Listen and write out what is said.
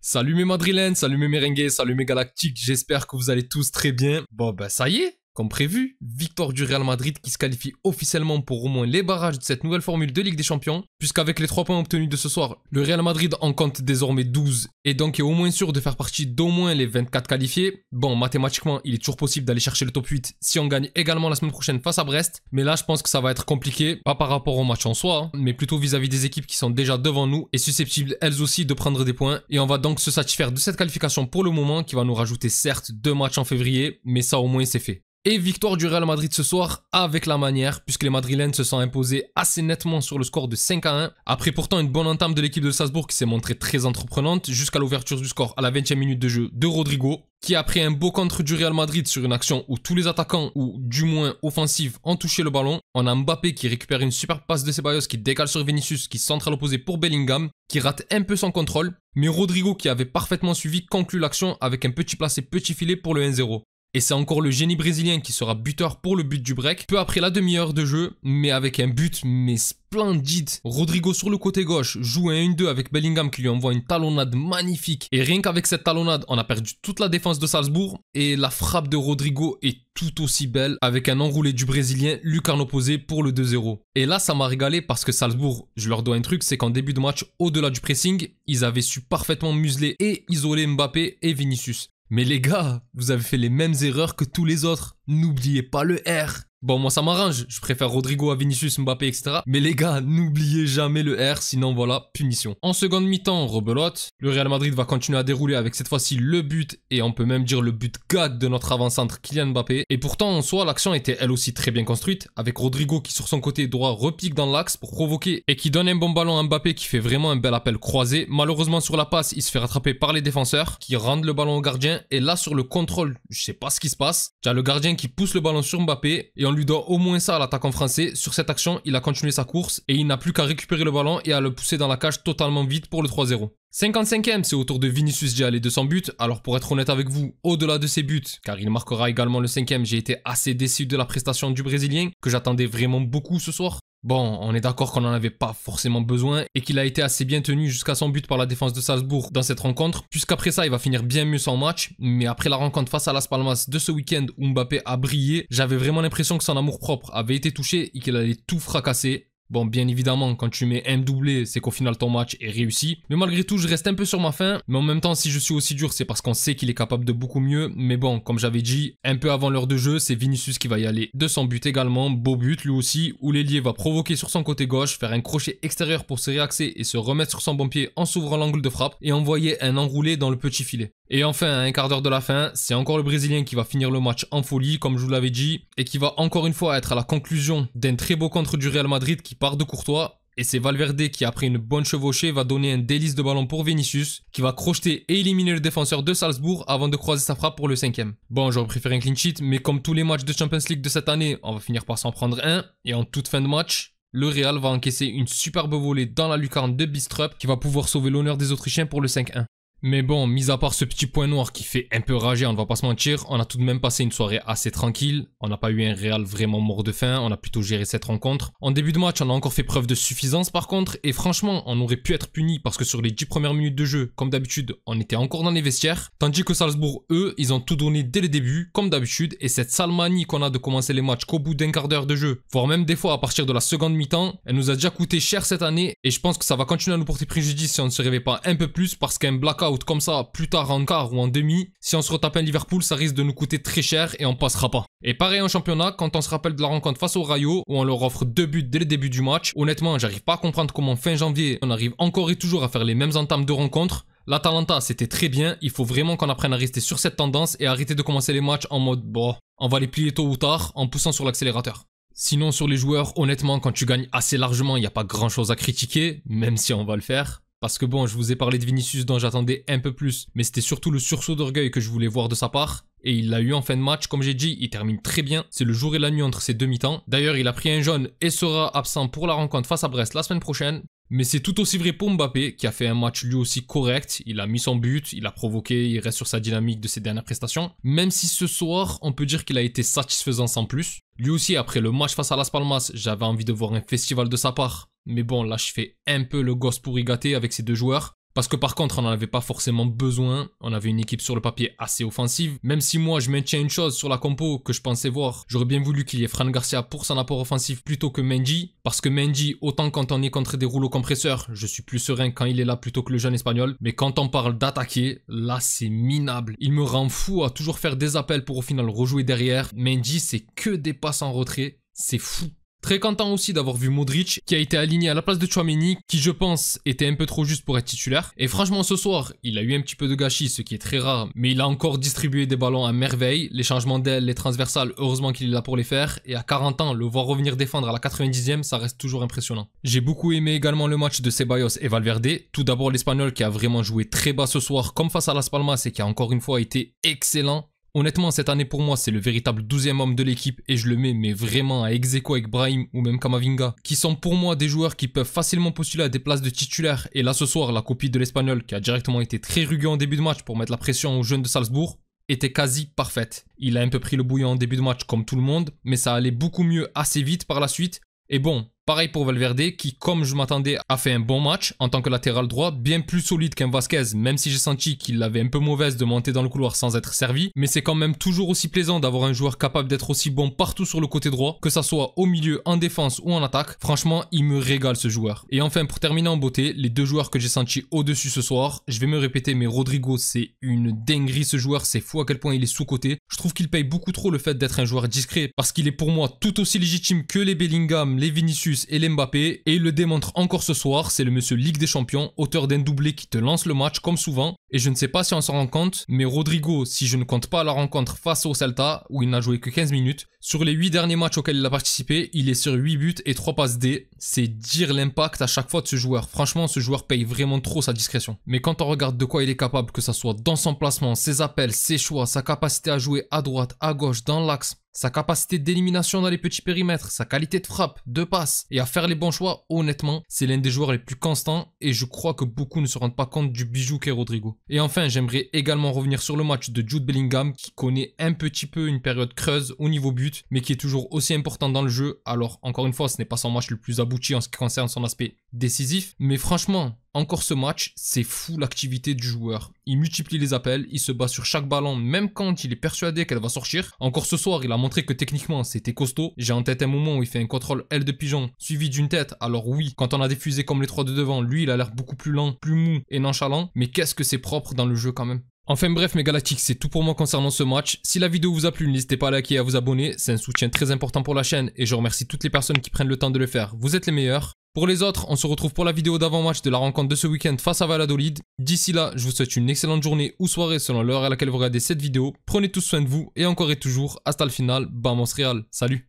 Salut mes madrilènes, salut mes merengues, salut mes galactiques, j'espère que vous allez tous très bien. Bon bah ça y est, comme prévu, victoire du Real Madrid qui se qualifie officiellement pour au moins les barrages de cette nouvelle formule de Ligue des Champions, puisqu'avec les 3 points obtenus de ce soir, le Real Madrid en compte désormais 12 et donc est au moins sûr de faire partie d'au moins les 24 qualifiés. Bon, mathématiquement, il est toujours possible d'aller chercher le top 8 si on gagne également la semaine prochaine face à Brest, mais là je pense que ça va être compliqué, pas par rapport au match en soi, mais plutôt vis-à-vis des équipes qui sont déjà devant nous et susceptibles elles aussi de prendre des points, et on va donc se satisfaire de cette qualification pour le moment qui va nous rajouter certes 2 matchs en février, mais ça au moins c'est fait. Et victoire du Real Madrid ce soir avec la manière, puisque les Madrilènes se sont imposés assez nettement sur le score de 5-1, après pourtant une bonne entame de l'équipe de Salzbourg qui s'est montrée très entreprenante jusqu'à l'ouverture du score à la 20e minute de jeu de Rodrigo, qui a pris un beau contre du Real Madrid sur une action où tous les attaquants, ou du moins offensifs, ont touché le ballon. On a Mbappé qui récupère une super passe de Ceballos qui décale sur Vinicius qui centre à l'opposé pour Bellingham, qui rate un peu son contrôle, mais Rodrigo qui avait parfaitement suivi conclut l'action avec un petit placé petit filet pour le 1-0. Et c'est encore le génie brésilien qui sera buteur pour le but du break, peu après la demi-heure de jeu, mais avec un but splendide. Rodrigo sur le côté gauche joue un 1-2 avec Bellingham qui lui envoie une talonnade magnifique. Et rien qu'avec cette talonnade, on a perdu toute la défense de Salzbourg. Et la frappe de Rodrigo est tout aussi belle avec un enroulé du brésilien Lucarno Posé pour le 2-0. Et là, ça m'a régalé parce que Salzbourg, je leur dois un truc, c'est qu'en début de match, au-delà du pressing, ils avaient su parfaitement museler et isoler Mbappé et Vinicius. Mais les gars, vous avez fait les mêmes erreurs que tous les autres. N'oubliez pas le R. Bon, moi ça m'arrange, je préfère Rodrigo à Vinicius, Mbappé, etc. Mais les gars, n'oubliez jamais le R, sinon voilà, punition. En seconde mi-temps, rebelote. Le Real Madrid va continuer à dérouler avec cette fois-ci le but, et on peut même dire le but gag de notre avant-centre Kylian Mbappé. Et pourtant, en soi, l'action était elle aussi très bien construite, avec Rodrigo qui sur son côté droit repique dans l'axe pour provoquer et qui donne un bon ballon à Mbappé qui fait vraiment un bel appel croisé. Malheureusement sur la passe, il se fait rattraper par les défenseurs qui rendent le ballon au gardien, et là sur le contrôle, je sais pas ce qui se passe. Tu as le gardien qui pousse le ballon sur Mbappé, et on lui doit au moins ça à l'attaquant français. Sur cette action, il a continué sa course et il n'a plus qu'à récupérer le ballon et à le pousser dans la cage totalement vide pour le 3-0. 55e, c'est au tour de Vinicius Junior de son but. Alors pour être honnête avec vous, au-delà de ses buts, car il marquera également le 5e, j'ai été assez déçu de la prestation du Brésilien, que j'attendais vraiment beaucoup ce soir. Bon, on est d'accord qu'on n'en avait pas forcément besoin et qu'il a été assez bien tenu jusqu'à son but par la défense de Salzbourg dans cette rencontre, puisqu'après ça, il va finir bien mieux son match. Mais après la rencontre face à Las Palmas de ce week-end où Mbappé a brillé, j'avais vraiment l'impression que son amour-propre avait été touché et qu'il allait tout fracasser. Bon, bien évidemment, quand tu mets un doublé, c'est qu'au final ton match est réussi. Mais malgré tout, je reste un peu sur ma faim. Mais en même temps, si je suis aussi dur, c'est parce qu'on sait qu'il est capable de beaucoup mieux. Mais bon, comme j'avais dit, un peu avant l'heure de jeu, c'est Vinicius qui va y aller de son but également. Beau but, lui aussi, où l'ailier va provoquer sur son côté gauche, faire un crochet extérieur pour se réaxer et se remettre sur son bon pied en s'ouvrant l'angle de frappe et envoyer un enroulé dans le petit filet. Et enfin, à un quart d'heure de la fin, c'est encore le Brésilien qui va finir le match en folie, comme je vous l'avais dit, et qui va encore une fois être à la conclusion d'un très beau contre du Real Madrid qui part de Courtois. Et c'est Valverde qui, après une bonne chevauchée, va donner un délice de ballon pour Vinicius, qui va crocheter et éliminer le défenseur de Salzbourg avant de croiser sa frappe pour le 5e. Bon, j'aurais préféré un clean sheet, mais comme tous les matchs de Champions League de cette année, on va finir par s'en prendre un, et en toute fin de match, le Real va encaisser une superbe volée dans la lucarne de Bistrup qui va pouvoir sauver l'honneur des Autrichiens pour le 5-1. Mais bon, mis à part ce petit point noir qui fait un peu rager, on ne va pas se mentir, on a tout de même passé une soirée assez tranquille. On n'a pas eu un Real vraiment mort de faim, on a plutôt géré cette rencontre. En début de match, on a encore fait preuve de suffisance par contre, et franchement, on aurait pu être puni parce que sur les 10 premières minutes de jeu, comme d'habitude, on était encore dans les vestiaires. Tandis que Salzbourg, eux, ils ont tout donné dès le début, comme d'habitude, et cette sale manie qu'on a de commencer les matchs qu'au bout d'un quart d'heure de jeu, voire même des fois à partir de la seconde mi-temps, elle nous a déjà coûté cher cette année, et je pense que ça va continuer à nous porter préjudice si on ne se réveille pas un peu plus, parce qu'un blackout comme ça, plus tard en quart ou en demi, si on se retape un Liverpool, ça risque de nous coûter très cher et on passera pas. Et pareil en championnat, quand on se rappelle de la rencontre face au Rayo, où on leur offre 2 buts dès le début du match, honnêtement, j'arrive pas à comprendre comment fin janvier, on arrive encore et toujours à faire les mêmes entames de rencontres. L'Atalanta, c'était très bien, il faut vraiment qu'on apprenne à rester sur cette tendance et arrêter de commencer les matchs en mode, bon, on va les plier tôt ou tard en poussant sur l'accélérateur. Sinon, sur les joueurs, honnêtement, quand tu gagnes assez largement, il n'y a pas grand chose à critiquer, même si on va le faire. Parce que bon, je vous ai parlé de Vinicius dont j'attendais un peu plus, mais c'était surtout le sursaut d'orgueil que je voulais voir de sa part. Et il l'a eu en fin de match, comme j'ai dit, il termine très bien. C'est le jour et la nuit entre ces deux mi-temps. D'ailleurs, il a pris un jaune et sera absent pour la rencontre face à Brest la semaine prochaine. Mais c'est tout aussi vrai pour Mbappé, qui a fait un match lui aussi correct. Il a mis son but, il a provoqué, il reste sur sa dynamique de ses dernières prestations. Même si ce soir, on peut dire qu'il a été satisfaisant sans plus. Lui aussi, après le match face à Las Palmas, j'avais envie de voir un festival de sa part. Mais bon, là, je fais un peu le gosse pourri gâté avec ces deux joueurs. Parce que par contre, on n'en avait pas forcément besoin. On avait une équipe sur le papier assez offensive. Même si moi, je maintiens une chose sur la compo que je pensais voir. J'aurais bien voulu qu'il y ait Fran Garcia pour son apport offensif plutôt que Mendy. Parce que Mendy, autant quand on est contre des rouleaux compresseurs, je suis plus serein quand il est là plutôt que le jeune espagnol. Mais quand on parle d'attaquer, là, c'est minable. Il me rend fou à toujours faire des appels pour au final rejouer derrière. Mendy, c'est que des passes en retrait. C'est fou. Très content aussi d'avoir vu Modric qui a été aligné à la place de Tchouaméni qui je pense était un peu trop juste pour être titulaire. Et franchement ce soir il a eu un petit peu de gâchis ce qui est très rare mais il a encore distribué des ballons à merveille. Les changements d'aile, les transversales heureusement qu'il est là pour les faire et à 40 ans le voir revenir défendre à la 90e ça reste toujours impressionnant. J'ai beaucoup aimé également le match de Ceballos et Valverde. Tout d'abord l'Espagnol qui a vraiment joué très bas ce soir comme face à Las Palmas et qui a encore une fois été excellent. Honnêtement, cette année pour moi, c'est le véritable 12e homme de l'équipe et je le mets mais vraiment à ex-aequo avec Brahim ou même Camavinga, qui sont pour moi des joueurs qui peuvent facilement postuler à des places de titulaire. Et là ce soir, la copie de l'Espagnol, qui a directement été très rugueux en début de match pour mettre la pression aux jeunes de Salzbourg, était quasi parfaite. Il a un peu pris le bouillon en début de match comme tout le monde, mais ça allait beaucoup mieux assez vite par la suite. Et bon, pareil pour Valverde qui, comme je m'attendais, a fait un bon match en tant que latéral droit, bien plus solide qu'un Vasquez, même si j'ai senti qu'il avait un peu mauvaise de monter dans le couloir sans être servi. Mais c'est quand même toujours aussi plaisant d'avoir un joueur capable d'être aussi bon partout sur le côté droit, que ça soit au milieu, en défense ou en attaque. Franchement, il me régale ce joueur. Et enfin, pour terminer en beauté, les deux joueurs que j'ai sentis au-dessus ce soir, je vais me répéter, mais Rodrigo, c'est une dinguerie ce joueur, c'est fou à quel point il est sous-coté. Je trouve qu'il paye beaucoup trop le fait d'être un joueur discret, parce qu'il est pour moi tout aussi légitime que les Bellingham, les Vinicius et les Mbappé, et il le démontre encore ce soir, c'est le monsieur Ligue des Champions, auteur d'un doublé qui te lance le match comme souvent, et je ne sais pas si on s'en rend compte, mais Rodrigo, si je ne compte pas la rencontre face au Celta, où il n'a joué que 15 minutes, sur les 8 derniers matchs auxquels il a participé, il est sur 8 buts et 3 passes D, c'est dire l'impact à chaque fois de ce joueur, franchement ce joueur paye vraiment trop sa discrétion. Mais quand on regarde de quoi il est capable, que ça soit dans son placement, ses appels, ses choix, sa capacité à jouer à droite, à gauche, dans l'axe, sa capacité d'élimination dans les petits périmètres, sa qualité de frappe, de passe et à faire les bons choix, honnêtement, c'est l'un des joueurs les plus constants et je crois que beaucoup ne se rendent pas compte du bijou qu'est Rodrigo. Et enfin, j'aimerais également revenir sur le match de Jude Bellingham qui connaît un petit peu une période creuse au niveau but, mais qui est toujours aussi important dans le jeu. Alors, encore une fois, ce n'est pas son match le plus abouti en ce qui concerne son aspect décisif, mais franchement, encore ce match, c'est fou l'activité du joueur. Il multiplie les appels, il se bat sur chaque ballon, même quand il est persuadé qu'elle va sortir. Encore ce soir, il a montré que techniquement, c'était costaud. J'ai en tête un moment où il fait un contrôle aile de pigeon, suivi d'une tête. Alors oui, quand on a des fusées comme les trois de devant, lui, il a l'air beaucoup plus lent, plus mou et nonchalant. Mais qu'est-ce que c'est propre dans le jeu quand même. Enfin bref mes galactiques, c'est tout pour moi concernant ce match. Si la vidéo vous a plu, n'hésitez pas à liker et à vous abonner. C'est un soutien très important pour la chaîne et je remercie toutes les personnes qui prennent le temps de le faire. Vous êtes les meilleurs. Pour les autres, on se retrouve pour la vidéo d'avant-match de la rencontre de ce week-end face à Valladolid. D'ici là, je vous souhaite une excellente journée ou soirée selon l'heure à laquelle vous regardez cette vidéo. Prenez tous soin de vous et encore et toujours, hasta le final, vamos Real. Salut!